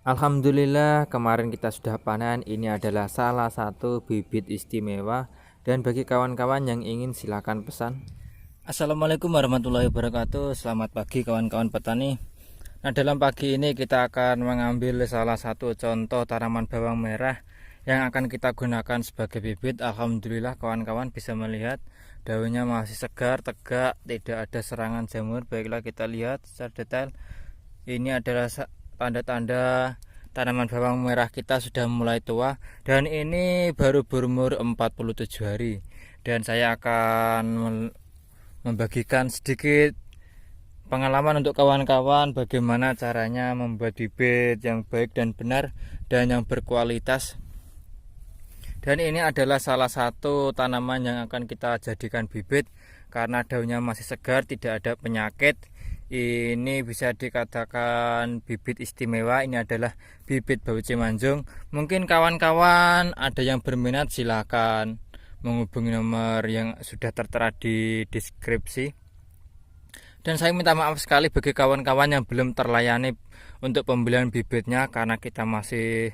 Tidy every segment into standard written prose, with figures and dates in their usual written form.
Alhamdulillah kemarin kita sudah panen. Ini adalah salah satu bibit istimewa. Dan bagi kawan-kawan yang ingin silakan pesan. Assalamualaikum warahmatullahi wabarakatuh. Selamat pagi kawan-kawan petani. Nah, dalam pagi ini kita akan mengambil salah satu contoh tanaman bawang merah yang akan kita gunakan sebagai bibit. Alhamdulillah kawan-kawan bisa melihat daunnya masih segar, tegak, tidak ada serangan jamur. Baiklah kita lihat secara detail. Ini adalah tanda-tanda tanaman bawang merah kita sudah mulai tua, dan ini baru berumur 47 hari. Dan saya akan membagikan sedikit pengalaman untuk kawan-kawan bagaimana caranya membuat bibit yang baik dan benar dan yang berkualitas. Dan ini adalah salah satu tanaman yang akan kita jadikan bibit karena daunnya masih segar, tidak ada penyakit. Ini bisa dikatakan bibit istimewa. Ini adalah bibit bau cimanjung. Mungkin kawan-kawan ada yang berminat, silakan menghubungi nomor yang sudah tertera di deskripsi. Dan saya minta maaf sekali bagi kawan-kawan yang belum terlayani untuk pembelian bibitnya karena kita masih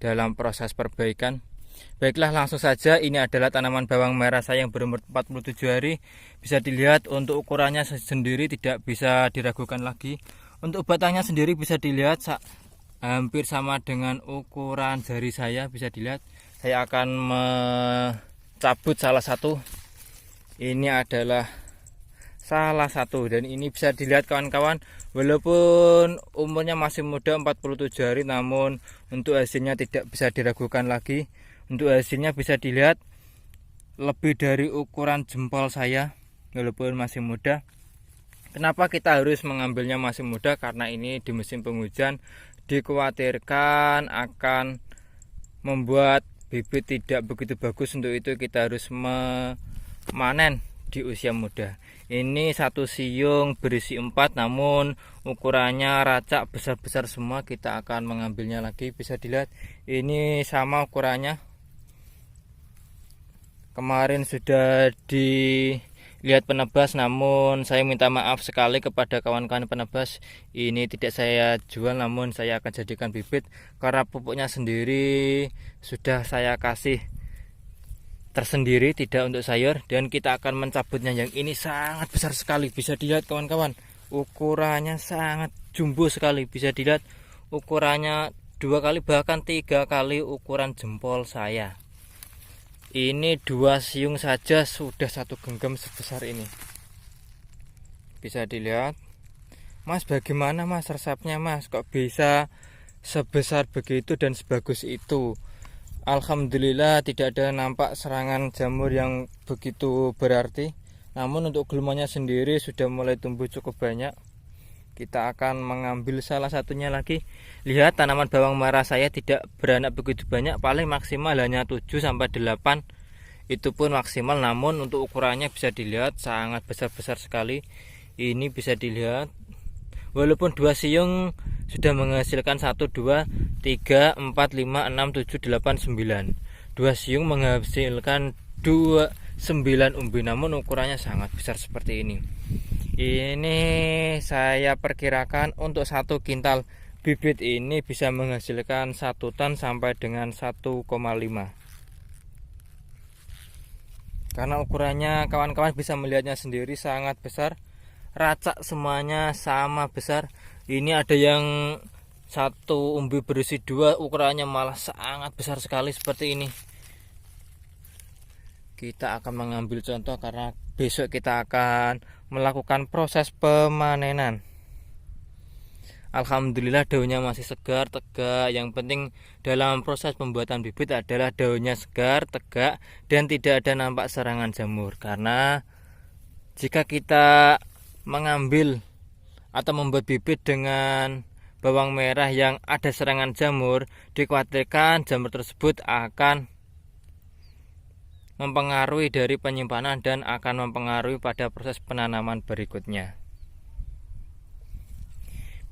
dalam proses perbaikan. Baiklah, langsung saja. Ini adalah tanaman bawang merah saya yang berumur 47 hari. Bisa dilihat untuk ukurannya sendiri tidak bisa diragukan lagi. Untuk batangnya sendiri bisa dilihat hampir sama dengan ukuran jari saya. Bisa dilihat. Saya akan mencabut salah satu. Ini adalah salah satu, dan ini bisa dilihat kawan-kawan, walaupun umurnya masih muda 47 hari, namun untuk hasilnya tidak bisa diragukan lagi. Untuk hasilnya bisa dilihat lebih dari ukuran jempol saya walaupun masih muda. Kenapa kita harus mengambilnya masih muda? Karena ini di musim penghujan dikhawatirkan akan membuat bibit tidak begitu bagus. Untuk itu kita harus memanen di usia muda. Ini satu siung berisi 4, namun ukurannya racak besar-besar semua. Kita akan mengambilnya lagi. Bisa dilihat ini sama ukurannya. Kemarin sudah dilihat penebas, namun saya minta maaf sekali kepada kawan-kawan penebas. Ini tidak saya jual, namun saya akan jadikan bibit karena pupuknya sendiri sudah saya kasih tersendiri, tidak untuk sayur. Dan kita akan mencabutnya. Yang ini sangat besar sekali, bisa dilihat kawan-kawan, ukurannya sangat jumbo sekali. Bisa dilihat ukurannya 2 kali bahkan 3 kali ukuran jempol saya. Ini 2 siung saja sudah 1 genggam sebesar ini. Bisa dilihat. Mas, bagaimana mas resepnya mas, kok bisa sebesar begitu dan sebagus itu? Alhamdulillah tidak ada nampak serangan jamur yang begitu berarti. Namun untuk gulmanya sendiri sudah mulai tumbuh cukup banyak. Kita akan mengambil salah satunya lagi. Lihat, tanaman bawang merah saya tidak beranak begitu banyak, paling maksimal hanya 7-8. Itu pun maksimal, namun untuk ukurannya bisa dilihat sangat besar-besar sekali. Ini bisa dilihat walaupun 2 siung sudah menghasilkan 1, 2, 3, 4, 5, 6, 7, 8, 9. 2 siung menghasilkan 9 umbi, namun ukurannya sangat besar seperti ini. Ini saya perkirakan untuk 1 kintal bibit ini bisa menghasilkan 1 ton sampai dengan 1,5. Karena ukurannya kawan-kawan bisa melihatnya sendiri sangat besar. Racak semuanya sama besar. Ini ada yang 1 umbi berisi 2, ukurannya malah sangat besar sekali seperti ini. Kita akan mengambil contoh karena besok kita akan melakukan proses pemanenan. Alhamdulillah daunnya masih segar, tegak. Yang penting dalam proses pembuatan bibit adalah daunnya segar, tegak, dan tidak ada nampak serangan jamur. Karena jika kita mengambil atau membuat bibit dengan bawang merah yang ada serangan jamur, dikhawatirkan jamur tersebut akan mempengaruhi dari penyimpanan dan akan mempengaruhi pada proses penanaman berikutnya.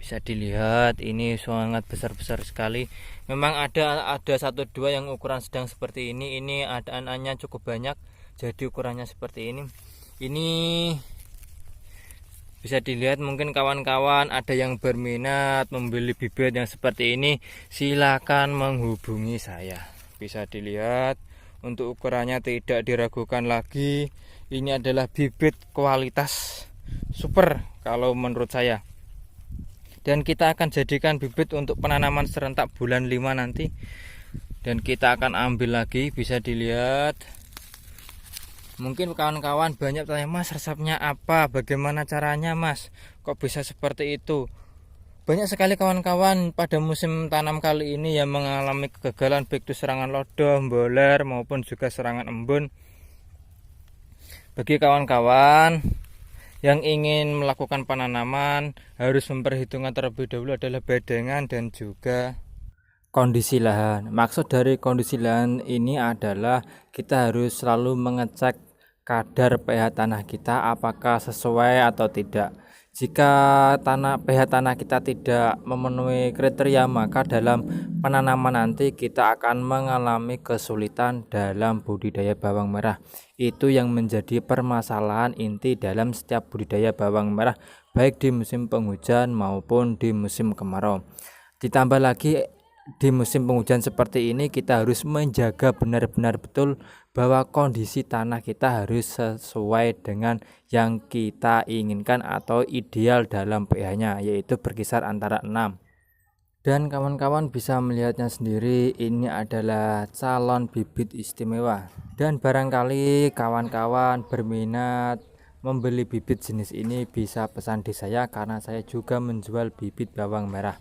Bisa dilihat ini sangat besar-besar sekali. Memang ada 1-2 yang ukuran sedang seperti ini. Ini ada anaknya cukup banyak, jadi ukurannya seperti ini. Ini Bisa dilihat, mungkin kawan-kawan ada yang berminat membeli bibit yang seperti ini, silakan menghubungi saya. Bisa dilihat, untuk ukurannya tidak diragukan lagi. Ini adalah bibit kualitas super kalau menurut saya. Dan kita akan jadikan bibit untuk penanaman serentak bulan 5 nanti. Dan kita akan ambil lagi. Bisa dilihat, mungkin kawan-kawan banyak tanya, Mas, resepnya apa, bagaimana caranya, Mas, kok bisa seperti itu. Banyak sekali kawan-kawan pada musim tanam kali ini yang mengalami kegagalan, baik itu serangan lodoh, boler, maupun juga serangan embun. Bagi kawan-kawan yang ingin melakukan penanaman, harus memperhitungkan terlebih dahulu adalah bedengan dan juga kondisi lahan. Maksud dari kondisi lahan ini adalah kita harus selalu mengecek kadar pH tanah kita apakah sesuai atau tidak. Jika pH tanah kita tidak memenuhi kriteria, maka dalam penanaman nanti kita akan mengalami kesulitan dalam budidaya bawang merah. Itu yang menjadi permasalahan inti dalam setiap budidaya bawang merah, baik di musim penghujan maupun di musim kemarau. Ditambah lagi, di musim penghujan seperti ini kita harus menjaga benar-benar betul bahwa kondisi tanah kita harus sesuai dengan yang kita inginkan atau ideal dalam pH-nya, yaitu berkisar antara 6. Dan kawan-kawan bisa melihatnya sendiri, ini adalah calon bibit istimewa. Dan barangkali kawan-kawan berminat membeli bibit jenis ini, bisa pesan di saya karena saya juga menjual bibit bawang merah.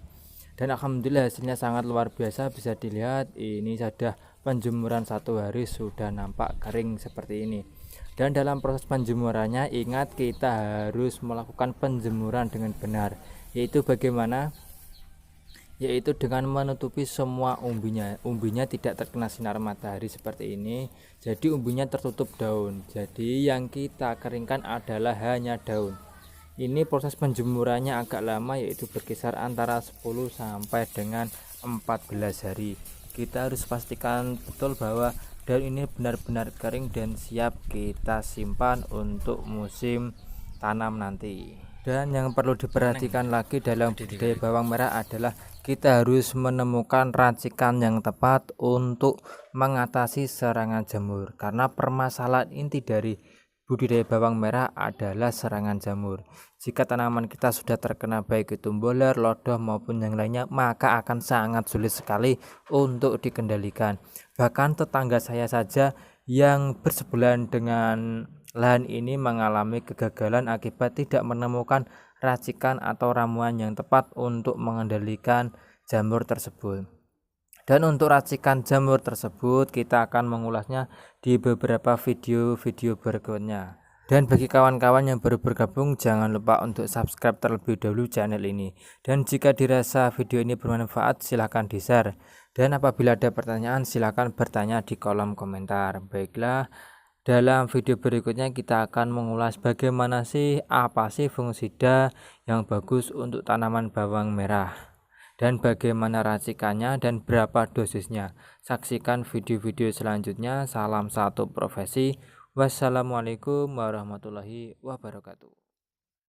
Dan alhamdulillah hasilnya sangat luar biasa. Bisa dilihat, ini sudah penjemuran 1 hari sudah nampak kering seperti ini. Dan dalam proses penjemurannya, ingat kita harus melakukan penjemuran dengan benar, yaitu bagaimana? Yaitu dengan menutupi semua umbinya. Umbinya tidak terkena sinar matahari seperti ini, jadi umbinya tertutup daun. Jadi yang kita keringkan adalah hanya daun. Ini proses penjemurannya agak lama, yaitu berkisar antara 10 sampai dengan 14 hari. Kita harus pastikan betul bahwa daun ini benar-benar kering dan siap kita simpan untuk musim tanam nanti. Dan yang perlu diperhatikan lagi dalam budidaya bawang merah adalah kita harus menemukan racikan yang tepat untuk mengatasi serangan jamur, karena permasalahan inti dari budidaya bawang merah adalah serangan jamur. Jika tanaman kita sudah terkena baik itu boler, lodoh maupun yang lainnya, maka akan sangat sulit sekali untuk dikendalikan. Bahkan tetangga saya saja yang bersebelahan dengan lahan ini mengalami kegagalan akibat tidak menemukan racikan atau ramuan yang tepat untuk mengendalikan jamur tersebut. Dan untuk racikan jamur tersebut kita akan mengulasnya di beberapa video-video berikutnya. Dan bagi kawan-kawan yang baru bergabung, jangan lupa untuk subscribe terlebih dahulu channel ini. Dan jika dirasa video ini bermanfaat, silahkan di-share. Dan apabila ada pertanyaan, silahkan bertanya di kolom komentar. Baiklah, dalam video berikutnya kita akan mengulas bagaimana sih, apa sih fungisida yang bagus untuk tanaman bawang merah, dan bagaimana racikannya dan berapa dosisnya. Saksikan video-video selanjutnya. Salam satu profesi. Wassalamualaikum warahmatullahi wabarakatuh.